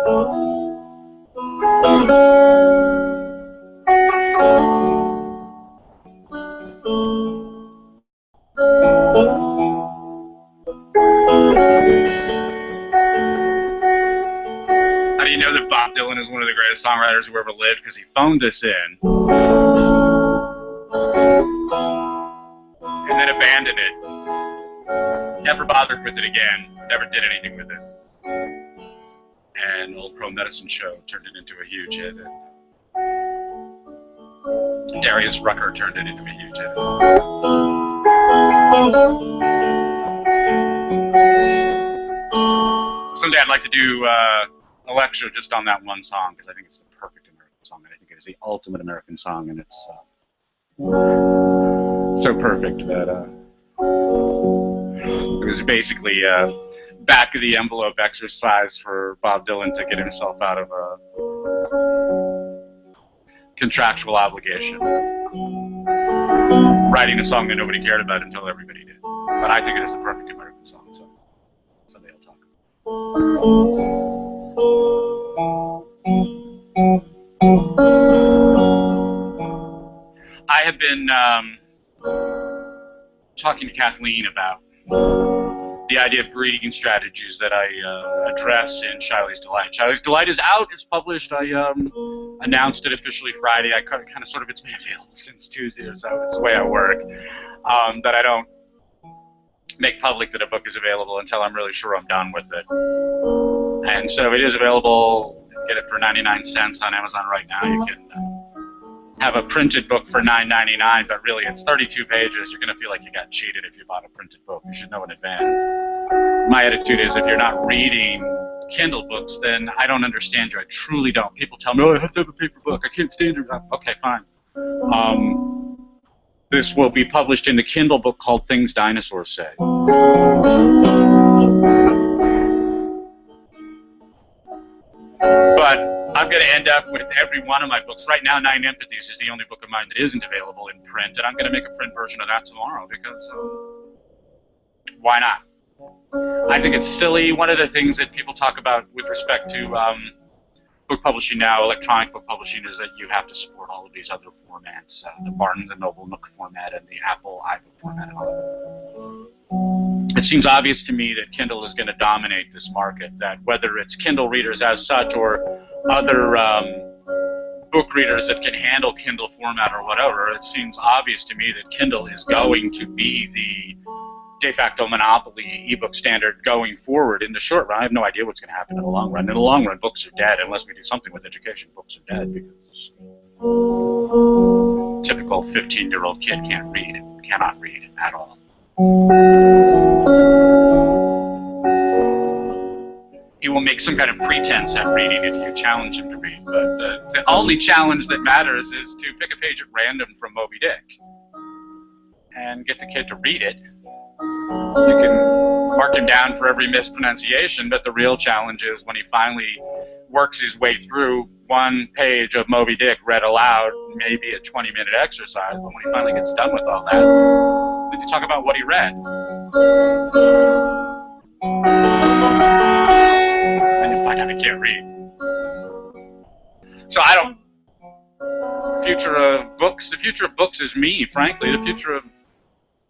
How do you know that Bob Dylan is one of the greatest songwriters who ever lived? Because he phoned this in and then abandoned it. Never bothered with it again. Never did anything with it. And Old Crow Medicine Show turned it into a huge hit. And Darius Rucker turned it into a huge hit. Someday I'd like to do a lecture just on that one song, because I think it's the perfect American song, and I think it is the ultimate American song, and it's so perfect that it was basically a back-of-the-envelope exercise for Bob Dylan to get himself out of a contractual obligation, writing a song that nobody cared about until everybody did. But I think it is the perfect American song, so someday I'll talk. I have been talking to Kathleen about the idea of greeting strategies that I address in Shiley's Delight. Shiley's Delight is out. It's published. I announced it officially Friday. It's been available since Tuesday, so it's the way I work, that I don't make public that a book is available until I'm really sure I'm done with it. And so it is available. You can get it for 99 cents on Amazon right now. You can have a printed book for $9.99, but really it's 32 pages. You're going to feel like you got cheated if you bought a printed book. You should know in advance. My attitude is, if you're not reading Kindle books, then I don't understand you. I truly don't. People tell me, oh, I have to have a paper book. I can't stand it. Okay, fine. This will be published in the Kindle book called Things Dinosaurs Say. But I'm going to end up with every one of my books. Right now, 9 Empathies is the only book of mine that isn't available in print, and I'm going to make a print version of that tomorrow, because why not? I think it's silly. One of the things that people talk about with respect to book publishing now, electronic book publishing, is that you have to support all of these other formats, the Barnes & Noble Nook format and the Apple iBook format and all of that. It seems obvious to me that Kindle is going to dominate this market, that whether it's Kindle readers as such or other book readers that can handle Kindle format or whatever, it seems obvious to me that Kindle is going to be the de facto monopoly ebook standard going forward in the short run. I have no idea what's going to happen in the long run. In the long run, books are dead. Unless we do something with education, books are dead, because a typical 15-year-old kid can't read and cannot read at all. He will make some kind of pretense at reading if you challenge him to read, but the only challenge that matters is to pick a page at random from Moby Dick and get the kid to read it. You can mark him down for every mispronunciation, but the real challenge is when he finally works his way through one page of Moby Dick read aloud, maybe a 20-minute exercise, but when he finally gets done with all that, we can talk about what he read. And you find out he can't read. So the future of books is me, frankly. The future of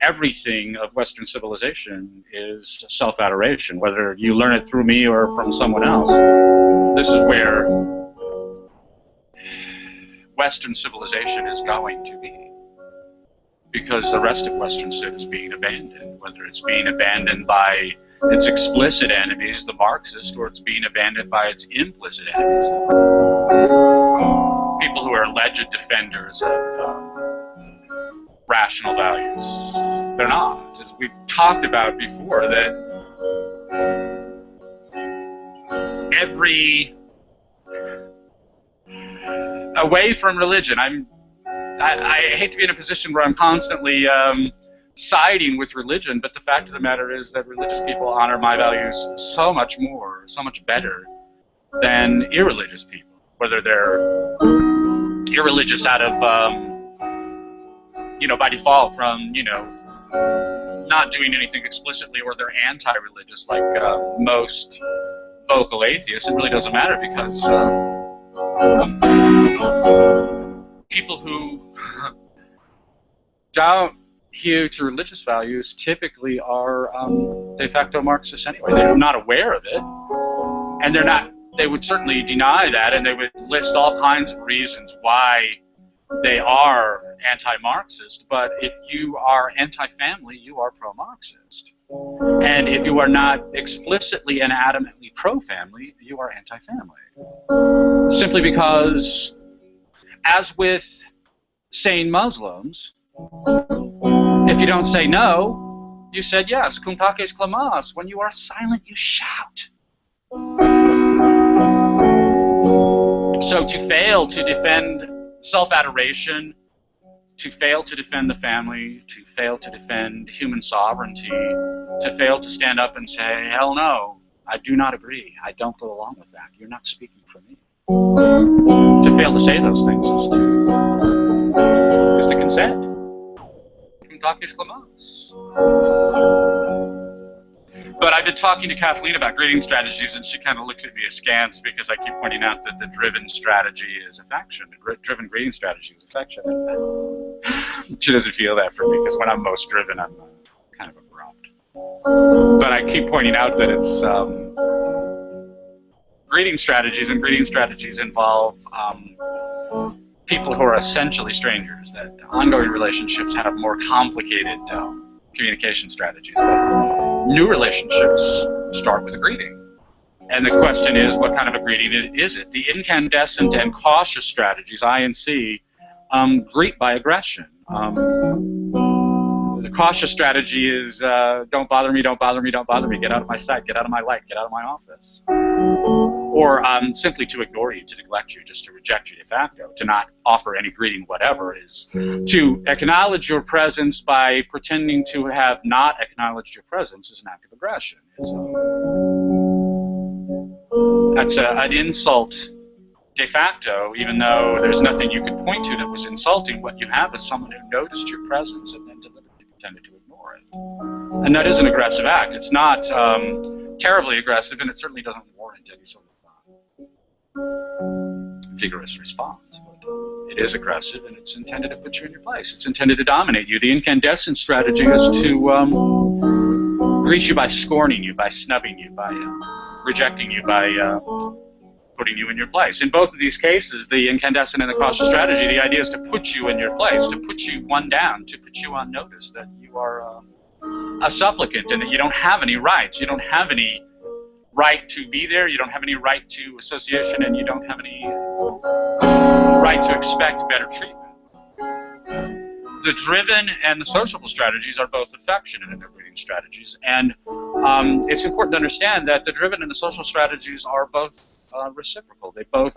everything of Western civilization is self-adoration, whether you learn it through me or from someone else. This is where Western civilization is going to be, because the rest of Western civ is being abandoned, whether it's being abandoned by its explicit enemies, the Marxists, or it's being abandoned by its implicit enemies, people who are alleged defenders of rational values. They're not. As we've talked about before, that away from religion, I hate to be in a position where I'm constantly siding with religion, but the fact of the matter is that religious people honor my values so much more, so much better than irreligious people, whether they're irreligious out of by default from, not doing anything explicitly, or they're anti-religious, like most vocal atheists, it really doesn't matter, because people who don't hew to religious values typically are de facto Marxists anyway. They're not aware of it, and they're not. They would certainly deny that, and they would list all kinds of reasons why they are anti-Marxist. But if you are anti-family, you are pro-Marxist. And if you are not explicitly and adamantly pro-family, you are anti-family. Simply because, as with sane Muslims, if you don't say no, you said yes. Cum taces clamas. When you are silent, you shout. So to fail to defend self-adoration, to fail to defend the family, to fail to defend human sovereignty, to fail to stand up and say, hell no, I do not agree, I don't go along with that, you're not speaking for me. To fail to say those things is to consent. Cum taces clamas. But I've been talking to Kathleen about greeting strategies, and she kind of looks at me askance because I keep pointing out that the driven strategy is affection. The driven greeting strategy is affection. She doesn't feel that for me, because when I'm most driven, I'm kind of abrupt. But I keep pointing out that it's greeting strategies, and greeting strategies involve people who are essentially strangers, that ongoing relationships have more complicated communication strategies. But new relationships start with a greeting. And the question is, what kind of a greeting is it? The incandescent and cautious strategies, I and C, greet by aggression. The cautious strategy is, don't bother me, don't bother me, don't bother me, get out of my sight, get out of my light, get out of my office. Or simply to ignore you, to neglect you, just to reject you de facto, to not offer any greeting whatever. Is to acknowledge your presence by pretending to have not acknowledged your presence is an act of aggression. That's an insult de facto, even though there's nothing you could point to that was insulting. What you have is someone who noticed your presence and then deliberately pretended to ignore it. And that is an aggressive act. It's not terribly aggressive, and it certainly doesn't warrant any sort of vigorous response. But it is aggressive, and it's intended to put you in your place. It's intended to dominate you. The incandescent strategy is to greet you by scorning you, by snubbing you, by rejecting you, by putting you in your place. In both of these cases, the incandescent and the cautious strategy, the idea is to put you in your place, to put you one down, to put you on notice that you are a supplicant and that you don't have any rights. You don't have any right to be there, you don't have any right to association, and you don't have any right to expect better treatment. The driven and the sociable strategies are both affectionate in their greeting strategies, and it's important to understand that the driven and the social strategies are both reciprocal. They both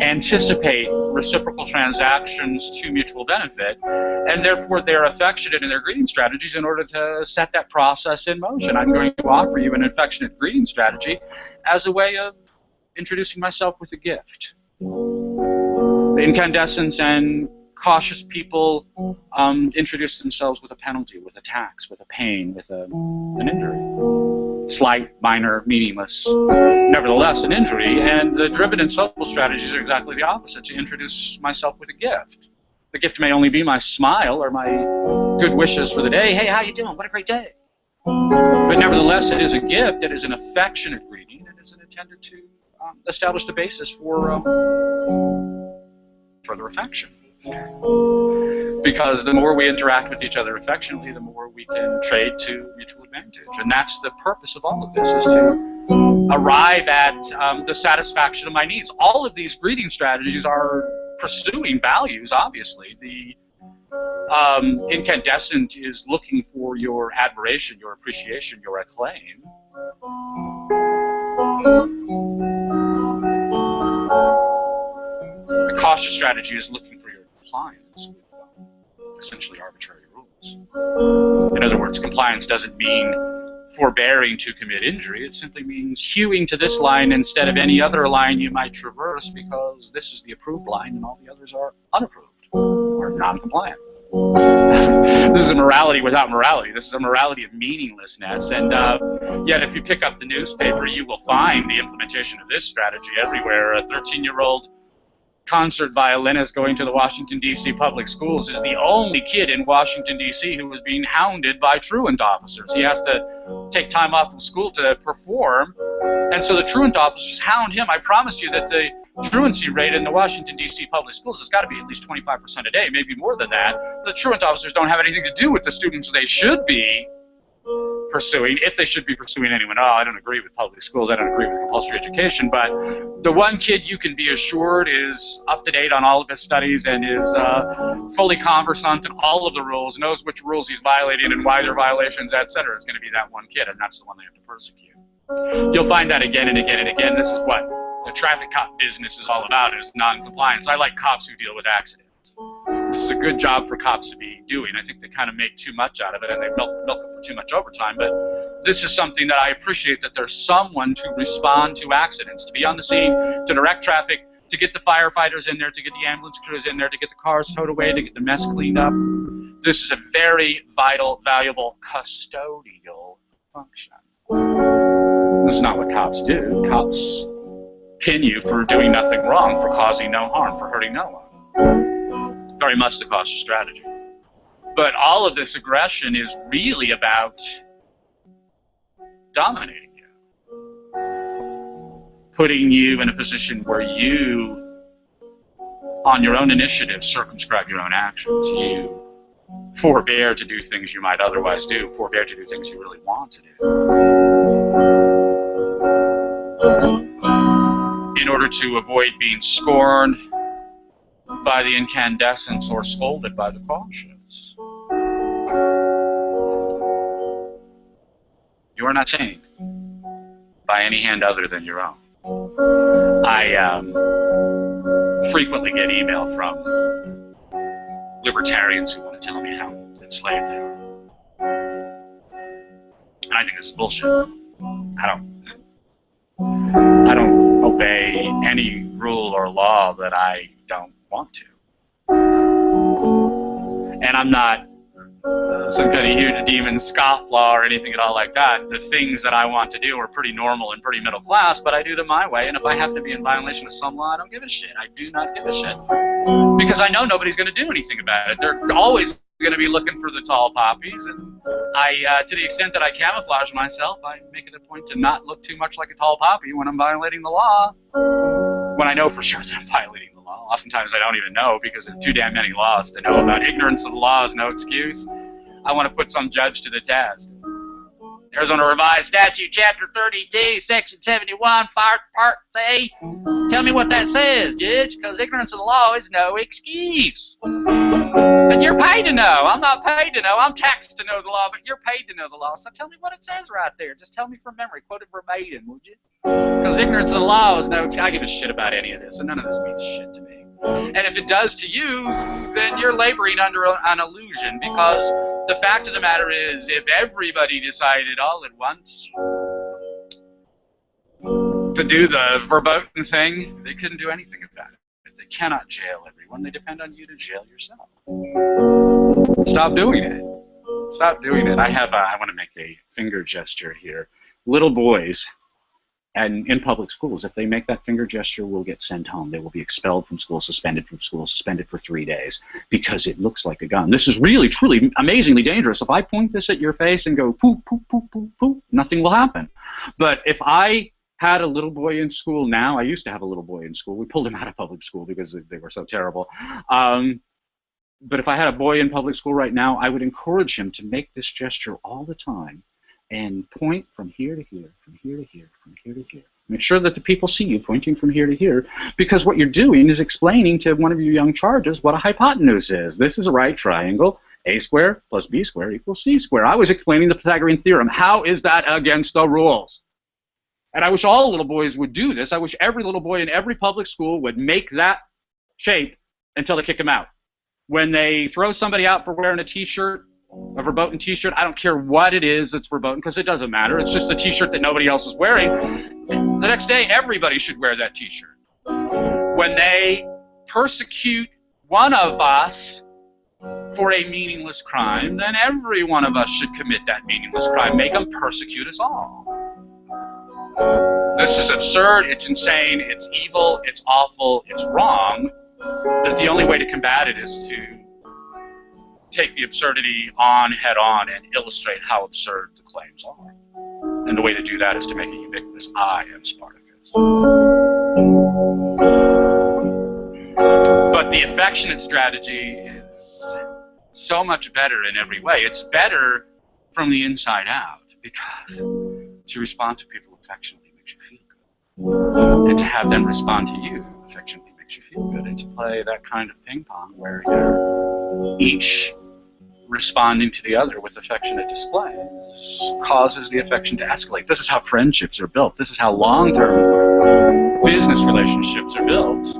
anticipate reciprocal transactions to mutual benefit, and therefore they're affectionate in their greeting strategies in order to set that process in motion. I'm going to offer you an affectionate greeting strategy as a way of introducing myself with a gift. The incandescents and cautious people introduce themselves with a penalty, with a tax, with a pain, with an injury. Slight, minor, meaningless, nevertheless an injury. And the driven and social strategies are exactly the opposite, to introduce myself with a gift. The gift may only be my smile or my good wishes for the day. Hey, how you doing? What a great day. But nevertheless, it is a gift. It is an affectionate greeting. It is intended to establish the basis for further affection. Because the more we interact with each other affectionately, the more we can trade to mutual advantage. And that's the purpose of all of this, is to arrive at the satisfaction of my needs. All of these greeting strategies are pursuing values, obviously. The incandescent is looking for your admiration, your appreciation, your acclaim. The cautious strategy is looking for your compliance with essentially arbitrary rules. In other words, compliance doesn't mean forbearing to commit injury. It simply means hewing to this line instead of any other line you might traverse, because this is the approved line and all the others are unapproved or non-compliant. This is a morality without morality. This is a morality of meaninglessness. And yet, if you pick up the newspaper, you will find the implementation of this strategy everywhere. A 13-year-old concert violinist going to the Washington, D.C. public schools is the only kid in Washington, D.C. who is being hounded by truant officers. He has to take time off from school to perform, and so the truant officers hound him. I promise you that the truancy rate in the Washington, D.C. public schools has got to be at least 25% a day, maybe more than that. The truant officers don't have anything to do with the students they should be pursuing, if they should be pursuing anyone at all. I don't agree with public schools. I don't agree with compulsory education. But the one kid you can be assured is up to date on all of his studies and is fully conversant in all of the rules, knows which rules he's violating and why they're violations, etc. It's going to be that one kid, and that's the one they have to persecute. You'll find that again and again and again. This is what the traffic cop business is all about, is non-compliance. I like cops who deal with accidents. This is a good job for cops to be doing. I think they kind of make too much out of it, and they milk it for too much overtime. But this is something that I appreciate, that there's someone to respond to accidents, to be on the scene, to direct traffic, to get the firefighters in there, to get the ambulance crews in there, to get the cars towed away, to get the mess cleaned up. This is a very vital, valuable custodial function. This is not what cops do. Cops pin you for doing nothing wrong, for causing no harm, for hurting no one. Very much the cautious strategy. But all of this aggression is really about dominating you, putting you in a position where you, on your own initiative, circumscribe your own actions. You forbear to do things you might otherwise do, forbear to do things you really want to do, in order to avoid being scorned by the incandescents or scolded by the cautious. You are not chained by any hand other than your own. I frequently get email from libertarians who want to tell me how enslaved they are. And I think this is bullshit. I don't obey any rule or law that I don't want to. And I'm not some kind of huge demon scofflaw or anything at all like that. The things that I want to do are pretty normal and pretty middle class, but I do them my way, and if I happen to be in violation of some law, I don't give a shit. I do not give a shit. Because I know nobody's going to do anything about it. They're always going to be looking for the tall poppies, and I, to the extent that I camouflage myself, I make it a point to not look too much like a tall poppy when I'm violating the law. When I know for sure that I'm violating the law. Oftentimes I don't even know, because there are too damn many laws to know about. Ignorance of the law is no excuse. I want to put some judge to the test. Arizona Revised Statute, Chapter 32, Section 71, Part A. Tell me what that says, Judge, because ignorance of the law is no excuse. And you're paid to know. I'm not paid to know. I'm taxed to know the law, but you're paid to know the law. So tell me what it says right there. Just tell me from memory. Quote it verbatim, would you? Because ignorance of the law is no excuse. I give a shit about any of this, and none of this means shit to me. And if it does to you, then you're laboring under an illusion, because the fact of the matter is, if everybody decided all at once to do the verboten thing, they couldn't do anything about it. They cannot jail everyone. They depend on you to jail yourself. Stop doing it. Stop doing it. I want to make a finger gesture here. Little boys, and in public schools, if they make that finger gesture, will get sent home. They will be expelled from school, suspended from school, suspended for 3 days, because it looks like a gun. This is really, truly, amazingly dangerous. If I point this at your face and go, poop, poop, poop, poop, poop, nothing will happen. But if I had a little boy in school now, I used to have a little boy in school. We pulled him out of public school because they were so terrible. But if I had a boy in public school right now, I would encourage him to make this gesture all the time, and point from here to here, from here to here, from here to here. Make sure that the people see you pointing from here to here, because what you're doing is explaining to one of your young charges what a hypotenuse is. This is a right triangle. A squared plus B squared equals C squared. I was explaining the Pythagorean theorem. How is that against the rules? And I wish all little boys would do this. I wish every little boy in every public school would make that shape until they kick them out. When they throw somebody out for wearing a T-shirt, a verboten T-shirt, I don't care what it is that's verboten, because it doesn't matter. It's just a T-shirt that nobody else is wearing. The next day, everybody should wear that T-shirt. When they persecute one of us for a meaningless crime, then every one of us should commit that meaningless crime. Make them persecute us all. This is absurd, it's insane, it's evil, it's awful, it's wrong, but the only way to combat it is to take the absurdity on head on and illustrate how absurd the claims are. And the way to do that is to make it ubiquitous. I am Spartacus. But the affectionate strategy is so much better in every way. It's better from the inside out, because to respond to people affectionately makes you feel good. And to have them respond to you affectionately makes you feel good. And to play that kind of ping pong where you're each responding to the other with affectionate displays causes the affection to escalate. This is how friendships are built. This is how long-term business relationships are built.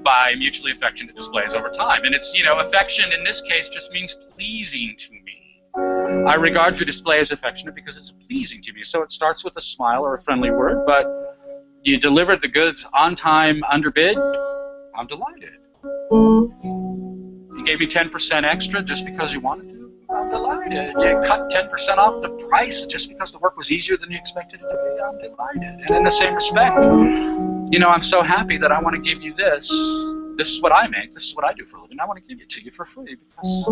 By mutually affectionate displays over time. And it's, affection in this case just means pleasing to me. I regard your display as affectionate because it's pleasing to me. So it starts with a smile or a friendly word, but you delivered the goods on time, under bid, I'm delighted. You gave me 10% extra just because you wanted to, I'm delighted. You cut 10% off the price just because the work was easier than you expected it to be, I'm delighted. And in the same respect, I'm so happy that I want to give you this. This is what I make. This is what I do for a living. I want to give it to you for free because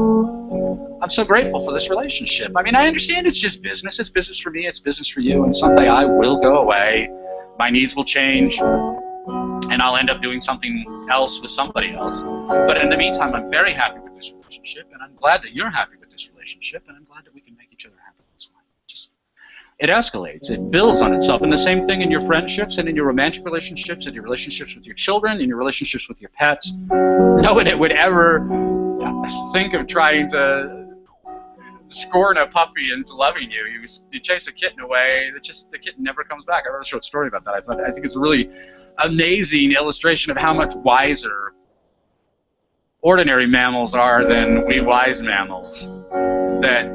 I'm so grateful for this relationship. I mean, I understand it's just business. It's business for me. It's business for you. And someday I will go away. My needs will change. And I'll end up doing something else with somebody else. But in the meantime, I'm very happy with this relationship. And I'm glad that you're happy with this relationship. And I'm glad that we can make each other happy this way. It escalates. It builds on itself. And the same thing in your friendships and in your romantic relationships and your relationships with your children and your relationships with your pets. No one would ever think of trying to scorn a puppy into loving you. You chase a kitten away, the kitten never comes back. I wrote a short story about that. I think it's a really amazing illustration of how much wiser ordinary mammals are than we wise mammals. That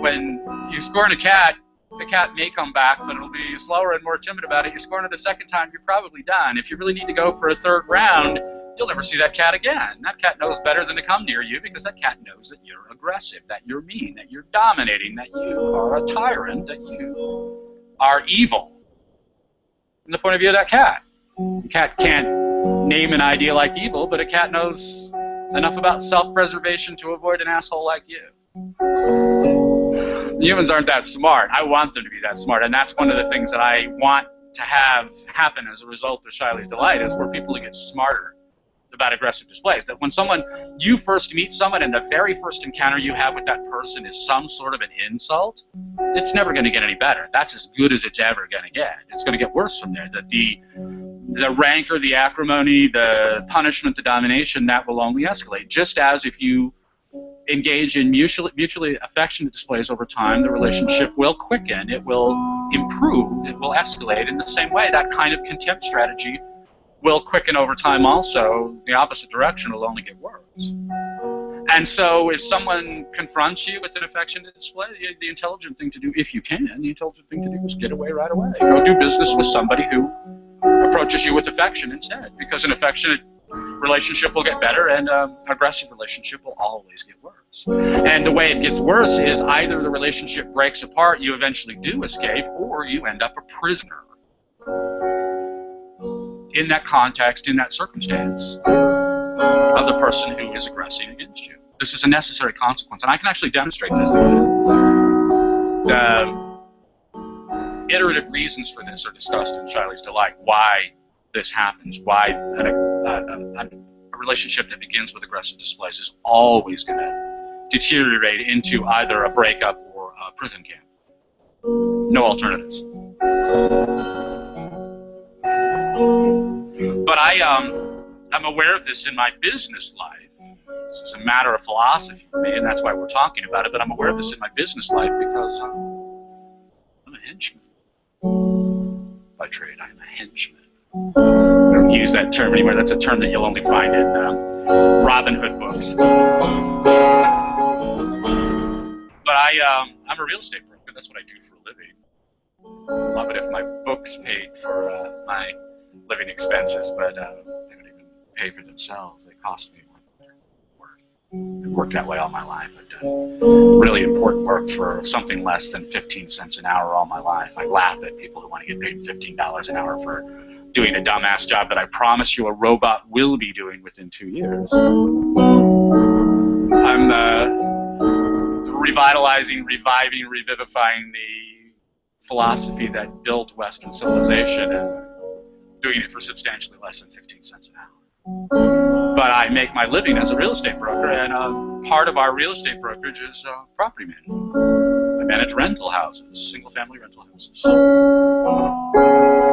when you scorn a cat, the cat may come back, but it'll be slower and more timid about it. You scorn it a second time, you're probably done. If you really need to go for a third round, you'll never see that cat again. That cat knows better than to come near you because that cat knows that you're aggressive, that you're mean, that you're dominating, that you are a tyrant, that you are evil. From the point of view of that cat. The cat can't name an idea like evil, but a cat knows enough about self-preservation to avoid an asshole like you. Humans aren't that smart. I want them to be that smart, and that's one of the things that I want to have happen as a result of Shiley's Delight, is for people to get smarter about aggressive displays. That when you first meet someone and the very first encounter you have with that person is some sort of an insult, it's never going to get any better. That's as good as it's ever going to get. It's going to get worse from there. That the rancor, the acrimony, the punishment, the domination, that will only escalate. Just as if you engage in mutually affectionate displays over time, the relationship will quicken, it will improve, it will escalate. In the same way, that kind of contempt strategy will quicken over time also. The opposite direction will only get worse. And so if someone confronts you with an affectionate display, the intelligent thing to do, if you can, the intelligent thing to do is get away right away. Go do business with somebody who approaches you with affection instead, because an affectionate relationship will get better and an aggressive relationship will always get worse. And the way it gets worse is either the relationship breaks apart, you eventually do escape, or you end up a prisoner in that context, in that circumstance of the person who is aggressing against you. This is a necessary consequence, and I can actually demonstrate this. The iterative reasons for this are discussed in Shiley's Delight, why this happens, why a relationship that begins with aggressive displays is always going to deteriorate into either a breakup or a prison camp. No alternatives. But I'm aware of this in my business life. This is a matter of philosophy for me, and that's why we're talking about it, but I'm aware of this in my business life because I'm a henchman. By trade, I'm a henchman. I don't use that term anymore. That's a term that you'll only find in Robin Hood books. But I'm a real estate broker. That's what I do for a living. I'd love it if my books paid for my living expenses, but they don't even pay for themselves. They cost me work. I've worked that way all my life. I've done really important work for something less than 15 cents an hour all my life. I laugh at people who want to get paid $15 an hour for doing a dumbass job that I promise you a robot will be doing within 2 years. I'm revitalizing, reviving, revivifying the philosophy that built Western civilization and doing it for substantially less than 15 cents an hour. But I make my living as a real estate broker, and part of our real estate brokerage is property management. I manage rental houses, single-family rental houses,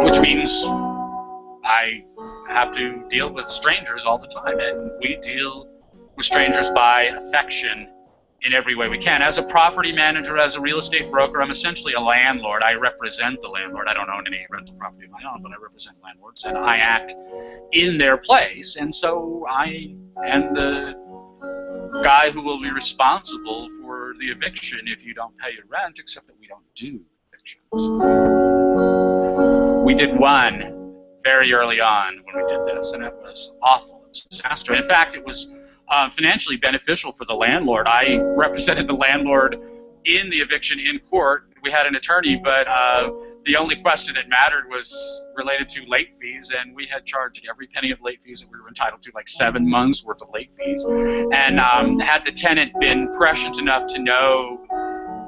which means I have to deal with strangers all the time, and we deal with strangers by affection in every way we can. As a property manager, as a real estate broker, I'm essentially a landlord. I represent the landlord. I don't own any rental property of my own, but I represent landlords, and I act in their place. And so I am the guy who will be responsible for the eviction if you don't pay your rent, except that we don't do evictions. We did one very early on when we did this, and it was awful. It was a disaster. In fact, it was financially beneficial for the landlord. I represented the landlord in the eviction in court. We had an attorney, but the only question that mattered was related to late fees, and we had charged every penny of late fees that we were entitled to, like 7 months worth of late fees. And had the tenant been prescient enough to know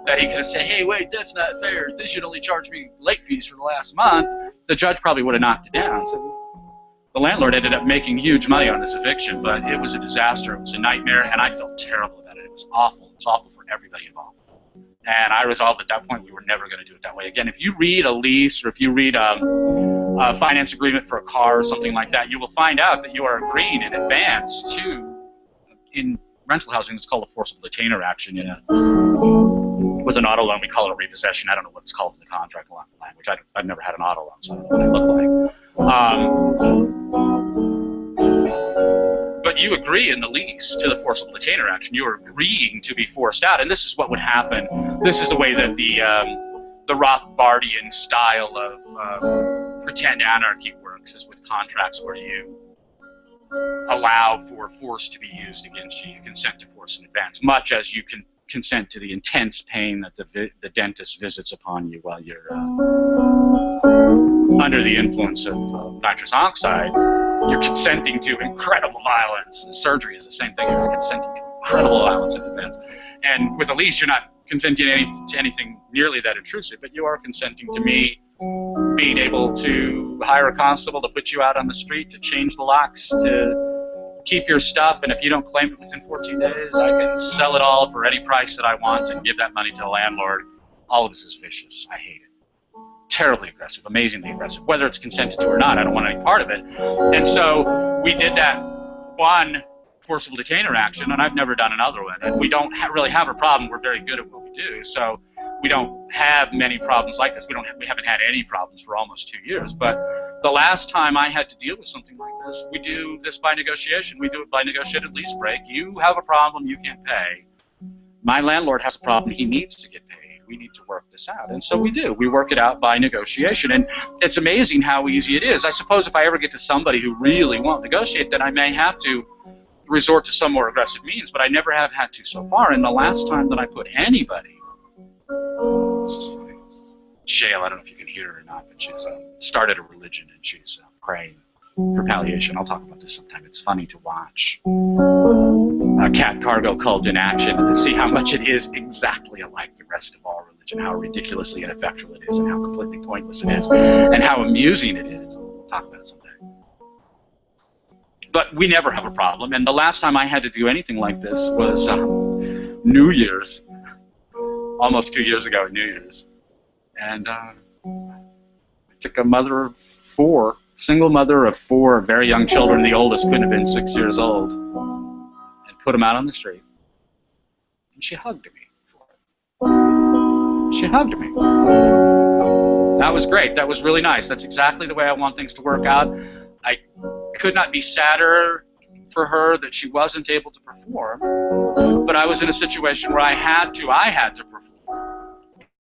that he could have said, hey, wait, that's not fair. They should only charge me late fees for the last month, the judge probably would have knocked it down. So the landlord ended up making huge money on this eviction, but it was a disaster. It was a nightmare, and I felt terrible about it. It was awful. It was awful for everybody involved. And I resolved at that point we were never going to do it that way again. If you read a lease or if you read a finance agreement for a car or something like that, you will find out that you are agreeing in advance to, in rental housing, it's called a forcible detainer action. With an auto loan, we call it a repossession. I don't know what it's called in the contract language. I've never had an auto loan, so I don't know what they look like. But you agree in the lease to the forcible detainer action. You are agreeing to be forced out, and this is what would happen. This is the way that the Rothbardian style of pretend anarchy works, is with contracts where you allow for force to be used against you. You consent to force in advance, much as you can consent to the intense pain that the dentist visits upon you while you're under the influence of nitrous oxide. You're consenting to incredible violence. Surgery is the same thing. You're consenting to incredible violence in advance. And with a lease, you're not consenting to anything nearly that intrusive, but you are consenting to me being able to hire a constable to put you out on the street, to change the locks, to keep your stuff, and if you don't claim it within 14 days, I can sell it all for any price that I want and give that money to the landlord. All of this is vicious. I hate it. Terribly aggressive, amazingly aggressive. Whether it's consented to or not, I don't want any part of it. And so we did that one forcible detainer action, and I've never done another one. And we don't really have a problem. We're very good at what we do, so we don't have many problems like this. We haven't had any problems for almost 2 years. But the last time I had to deal with something like this, we do this by negotiation. We do it by negotiated lease break. You have a problem, you can't pay. My landlord has a problem, he needs to get paid. We need to work this out. And so we do. We work it out by negotiation. And it's amazing how easy it is. I suppose if I ever get to somebody who really won't negotiate, then I may have to resort to some more aggressive means, but I never have had to so far. And the last time that I put anybody, this is funny, Shale, I don't know if you can hear her or not, but she's started a religion and she's praying for palliation. I'll talk about this sometime. It's funny to watch a cat cargo cult in action and see how much it is exactly alike the rest of all religion, how ridiculously ineffectual it is, and how completely pointless it is, and how amusing it is. We'll talk about it someday. But we never have a problem, and the last time I had to do anything like this was New Year's, almost 2 years ago, New Year's. And I took a mother of 4, single mother of 4 very young children, the oldest couldn't have been 6 years old, and put them out on the street. And she hugged me for it. She hugged me. That was great. That was really nice. That's exactly the way I want things to work out. I could not be sadder for her that she wasn't able to perform, but I was in a situation where I had to perform.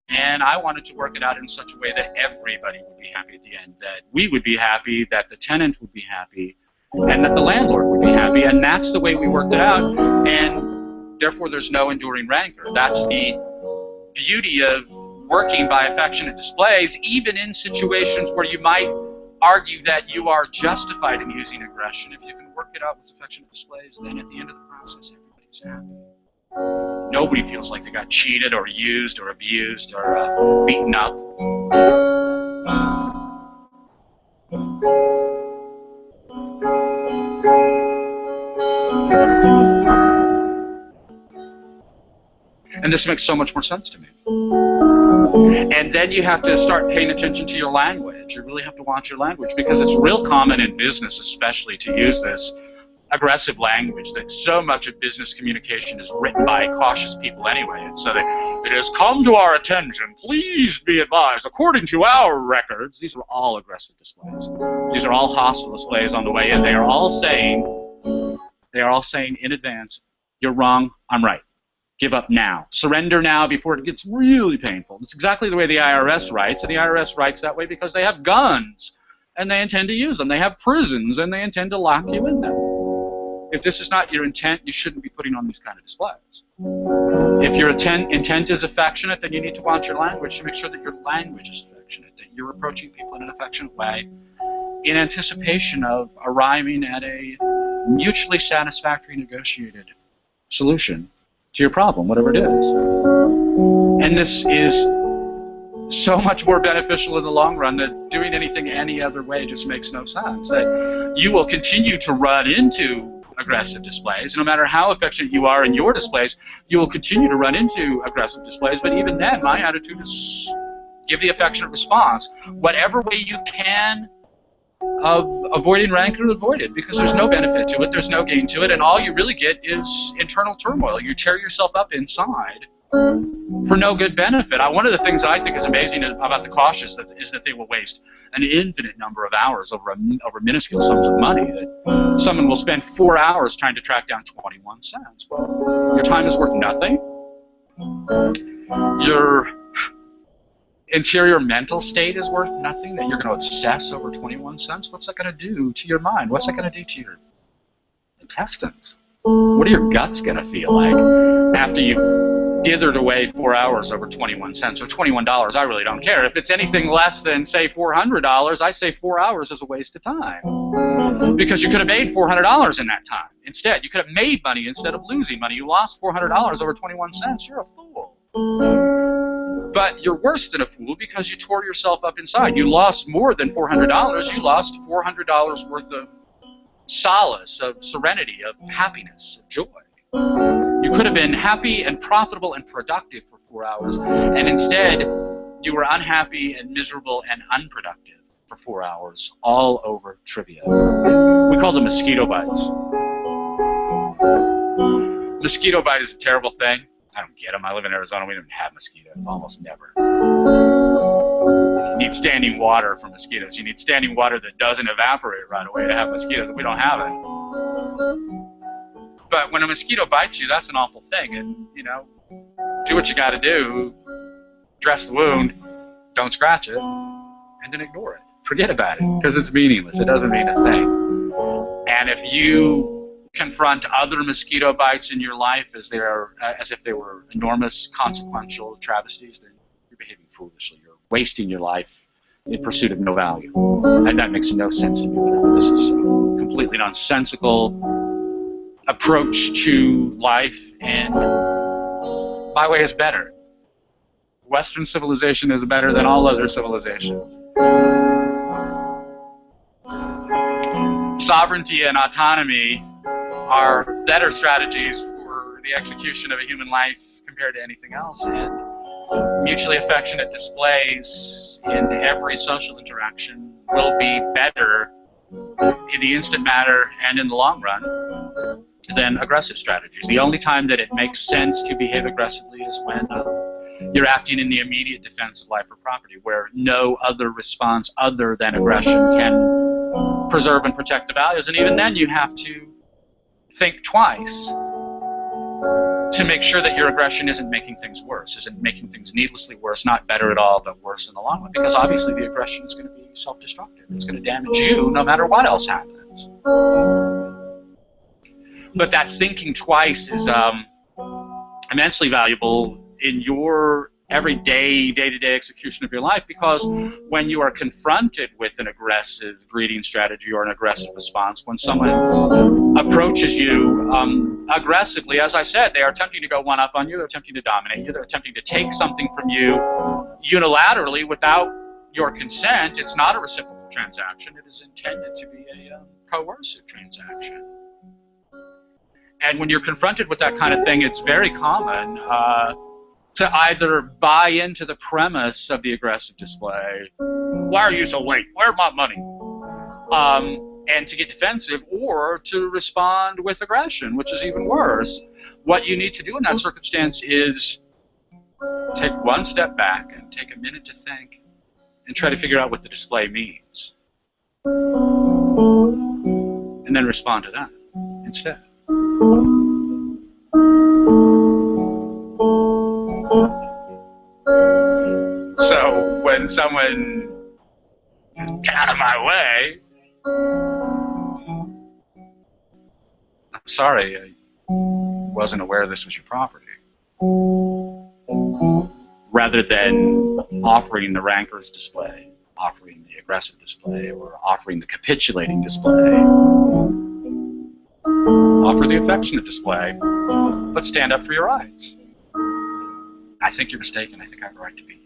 And I wanted to work it out in such a way that everybody would be happy at the end, that we would be happy, that the tenant would be happy, and that the landlord would be happy, and that's the way we worked it out, and therefore there's no enduring rancor. That's the beauty of working by affectionate displays, even in situations where you might argue that you are justified in using aggression. If you can work it out with affectionate displays, then at the end of the process, everybody's happy. Nobody feels like they got cheated or used or abused or beaten up. And this makes so much more sense to me. And then you have to start paying attention to your language. You really have to watch your language, because it's real common in business especially to use this aggressive language, that so much of business communication is written by cautious people anyway. And so it has come to our attention, please be advised, according to our records. These are all aggressive displays. These are all hostile displays on the way in. They are all saying in advance, you're wrong, I'm right. Give up now. Surrender now before it gets really painful. It's exactly the way the IRS writes, and the IRS writes that way because they have guns, and they intend to use them. They have prisons, and they intend to lock you in them. If this is not your intent, you shouldn't be putting on these kind of displays. If your intent is affectionate, then you need to watch your language to make sure that your language is affectionate, that you're approaching people in an affectionate way in anticipation of arriving at a mutually satisfactory negotiated solution to your problem, whatever it is. And this is so much more beneficial in the long run that doing anything any other way just makes no sense. That you will continue to run into aggressive displays. No matter how affectionate you are in your displays, you will continue to run into aggressive displays. But even then, my attitude is give the affectionate response. Whatever way you can of avoiding rancor, avoid it, because there's no benefit to it, there's no gain to it, and all you really get is internal turmoil. You tear yourself up inside for no good benefit. One of the things I think is amazing about the cautious is that they will waste an infinite number of hours over minuscule sums of money. That someone will spend 4 hours trying to track down 21 cents. Well, your time is worth nothing. Your interior mental state is worth nothing, that you're going to obsess over 21 cents. What's that going to do to your mind? What's that going to do to your intestines? What are your guts going to feel like after you've dithered away 4 hours over 21 cents or $21? I really don't care. If it's anything less than, say, $400, I say 4 hours is a waste of time, because you could have made $400 in that time. Instead, you could have made money instead of losing money. You lost $400 over 21 cents. You're a fool. But you're worse than a fool because you tore yourself up inside. You lost more than $400. You lost $400 worth of solace, of serenity, of happiness, of joy. You could have been happy and profitable and productive for 4 hours, and instead you were unhappy and miserable and unproductive for 4 hours, all over trivia. We call them mosquito bites. Mosquito bite is a terrible thing. I don't get them. I live in Arizona. We don't have mosquitoes, almost never. You need standing water for mosquitoes. You need standing water that doesn't evaporate right away to have mosquitoes. We don't have it. But when a mosquito bites you, that's an awful thing. And, do what you got to do. Dress the wound. Don't scratch it. And then ignore it. Forget about it, because it's meaningless. It doesn't mean a thing. And if you confront other mosquito bites in your life as if they were enormous, consequential travesties, then you're behaving foolishly. You're wasting your life in pursuit of no value. And that makes no sense to me whenever this is a completely nonsensical approach to life, and my way is better. Western civilization is better than all other civilizations. Sovereignty and autonomy are better strategies for the execution of a human life compared to anything else, and mutually affectionate displays in every social interaction will be better in the instant matter and in the long run than aggressive strategies. The only time that it makes sense to behave aggressively is when you're acting in the immediate defense of life or property, where no other response other than aggression can preserve and protect the values, and even then you have to think twice to make sure that your aggression isn't making things worse, isn't making things needlessly worse, not better at all, but worse in the long run. Because obviously the aggression is going to be self-destructive. It's going to damage you no matter what else happens. But that thinking twice is immensely valuable in your everyday, day-to-day execution of your life, because when you are confronted with an aggressive greeting strategy or an aggressive response, when someone approaches you aggressively, as I said, they are attempting to go one-up on you, they're attempting to dominate you, they're attempting to take something from you unilaterally without your consent. It's not a reciprocal transaction. It is intended to be a coercive transaction. And when you're confronted with that kind of thing, it's very common to either buy into the premise of the aggressive display, why are you so late, where's my money, and to get defensive, or to respond with aggression, which is even worse. What you need to do in that circumstance is take one step back and take a minute to think and try to figure out what the display means, and then respond to that instead. So when someone, get out of my way, I'm sorry, I wasn't aware this was your property. Rather than offering the rancorous display, offering the aggressive display, or offering the capitulating display, offer the affectionate display, but stand up for your rights. I think you're mistaken. I think I have a right to be here.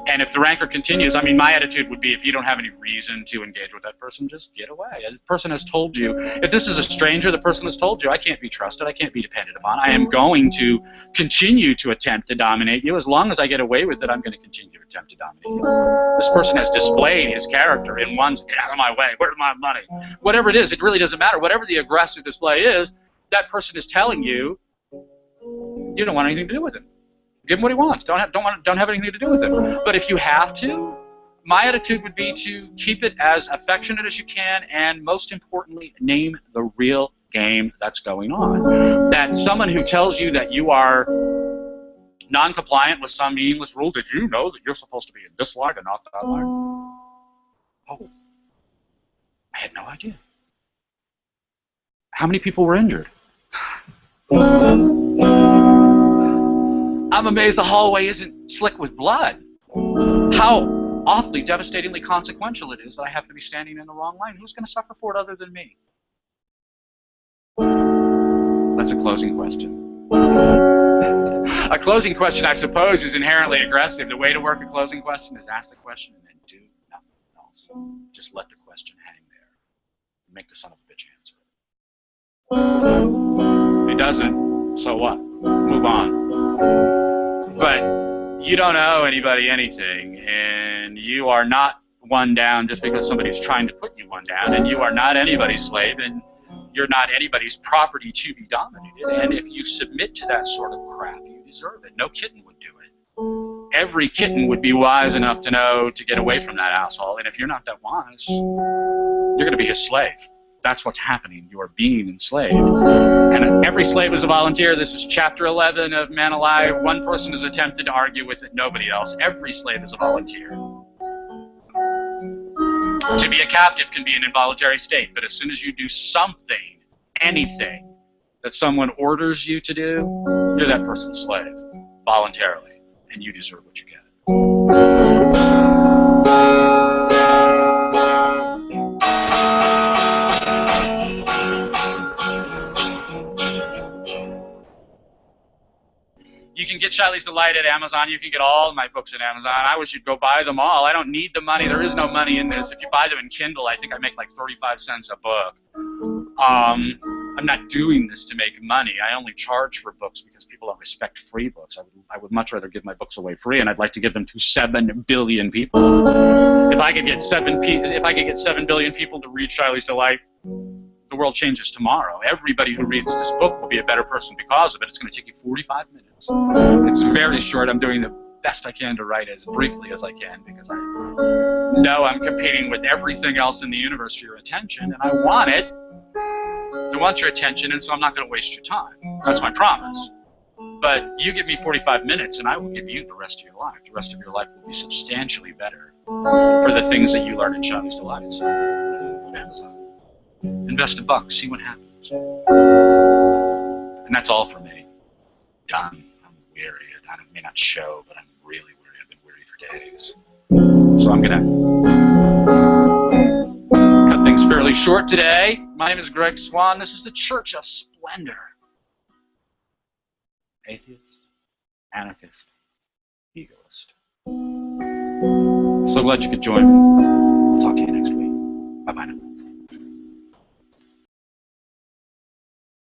And if the rancor continues, I mean, my attitude would be, if you don't have any reason to engage with that person, just get away. The person has told you, if this is a stranger, the person has told you, I can't be trusted, I can't be depended upon, I am going to continue to attempt to dominate you. As long as I get away with it, I'm going to continue to attempt to dominate you. This person has displayed his character in one's, get out of my way, where's my money? Whatever it is, it really doesn't matter. Whatever the aggressive display is, that person is telling you, you don't want anything to do with him. Give him what he wants. Don't have anything to do with him. But if you have to, my attitude would be to keep it as affectionate as you can, and most importantly, name the real game that's going on. That someone who tells you that you are non-compliant with some meaningless rule, did you know that you're supposed to be in this line and not that line? Oh, I had no idea. How many people were injured? I'm amazed the hallway isn't slick with blood. How awfully, devastatingly consequential it is that I happen to be standing in the wrong line. Who's going to suffer for it other than me? That's a closing question. A closing question, I suppose, is inherently aggressive. The way to work a closing question is ask the question and then do nothing else. Just let the question hang there. Make the son of a bitch answer it. If he doesn't, so what? Move on. But you don't owe anybody anything, and you are not one down just because somebody's trying to put you one down, and you are not anybody's slave, and you're not anybody's property to be dominated. And if you submit to that sort of crap, you deserve it. No kitten would do it. Every kitten would be wise enough to know to get away from that asshole, and if you're not that wise, you're going to be his slave. That's what's happening. You are being enslaved. And every slave is a volunteer. This is chapter 11 of Man Alive. One person has attempted to argue with it, nobody else. Every slave is a volunteer. To be a captive can be an involuntary state, but as soon as you do something, anything, that someone orders you to do, you're that person's slave, voluntarily, and you deserve what you get. You can get Shiley's Delight at Amazon. You can get all of my books at Amazon. I wish you'd go buy them all. I don't need the money. There is no money in this. If you buy them in Kindle, I think I make like 35 cents a book. I'm not doing this to make money. I only charge for books because people don't respect free books. I would much rather give my books away free, and I'd like to give them to 7 billion people. If I could get 7 billion people to read Shiley's Delight, the world changes tomorrow. Everybody who reads this book will be a better person because of it. It's going to take you 45 minutes. It's very short. I'm doing the best I can to write as briefly as I can because I know I'm competing with everything else in the universe for your attention, and I want it. The I want your attention, and so I'm not going to waste your time. That's my promise. But you give me 45 minutes, and I will give you the rest of your life. The rest of your life will be substantially better for the things that you learn in Shawnee's Delights. Go to Amazon. Invest $1, see what happens. And that's all for me. Done. I'm weary. I may not show, but I'm really weary. I've been weary for days. So I'm going to cut things fairly short today. My name is Greg Swann. This is the Church of Splendor. Atheist, anarchist, egoist. So glad you could join me. I'll talk to you next week. Bye-bye now.